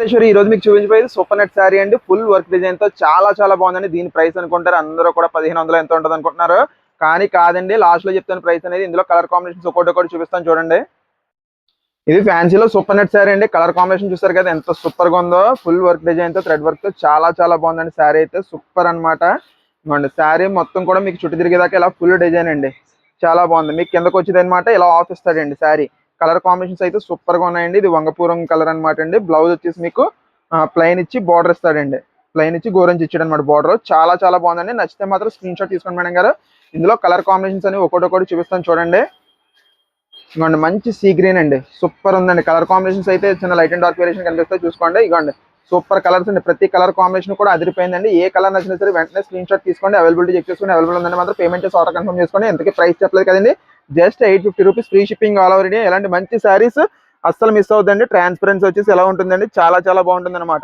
ఈ రోజు మీకు చూపించబోయేది సూపర్ నెట్ శారీ అండి. ఫుల్ వర్క్ డిజైన్ తో చాలా బాగుందండి. దీని ప్రైస్ అనుకుంటారు అందరూ కూడా 1500 ఎంత ఉంటుంది అనుకుంటున్నారు, కానీ కాదండి. లాస్ట్ లో చెప్తాను ప్రైస్ అనేది. ఇందులో కలర్ కాంబినేషన్స్ ఒక్కొక్కటి చూపిస్తాను చూడండి. ఇది ఫ్యాన్సీలో సూపర్ నెట్ శారీ అండి. కలర్ కాంబినేషన్ చూస్తారు కదా ఎంత సూపర్ గా ఉందో. ఫుల్ వర్క్ డిజైన్ తో థ్రెడ్ వర్క్ తో చాలా బాగుందండి. శారీ అయితే సూపర్ అనమాట. శారీ మొత్తం కూడా మీకు చుట్టూ తిరిగేదాకా ఇలా ఫుల్ డిజైన్ అండి. చాలా బాగుంది. మీకు కిందకు వచ్చేది అనమాట ఇలా ఆఫ్ ఇస్తాడండి శారీ. కలర్ కాంబినేషన్స్ అయితే సూపర్ గా ఉన్నాయండి. ఇది వంగపూరం కలర్ అనమాట అండి. బ్లౌజ్ వచ్చేసి మీకు ప్లెయిన్ ఇచ్చి బార్డర్ ఇస్తాడండి. ప్లెయిన్ ఇచ్చి గోరంచి ఇచ్చాడు అనమాట బార్డర్. చాలా బాగుందండి. నచ్చితే మాత్రం స్క్రీన్ షాట్ తీసుకోండి మేడం గారు. ఇందులో కలర్ కాంబినేషన్స్ అని ఒక్కొక్కటి చూపిస్తాను చూడండి. ఇగోండి మంచి సీ గ్రీన్ అండి. సూపర్ ఉందండి. కలర్ కాంబినేషన్స్ అయితే చిన్న లైట్ అండ్ డార్క్ వేరియేషన్ కనిపిస్తాయి చూసుకోండి. ఇగోండి సూపర్ కలర్స్ అండి. ప్రతి కలర్ కాంబినేషన్ కూడా అదిరిపోయిందండి. ఏ కలర్ నచ్చినా సరే వెంటనే స్క్రీన్ షాట్ తీసుకోండి. అవైలబిలిటీ చెక్ చేసుకుని అవైలబుల్ ఉందని మాత్రం పేమెంట్ చేసి ఆర్డర్ కన్ఫర్మ్ చేసుకోండి. ఎంతకీ ప్రైస్ చెప్పలేదు కదండి. Just 850 rupees free shipping all over India. ఇలాంటి మంచి శారీస్ అస్సలు మిస్ అవుతుందండి. ట్రాన్స్పరెన్సీ వచ్చేసి ఎలా ఉంటుందండి, చాలా బాగుంటుంది అనమాట.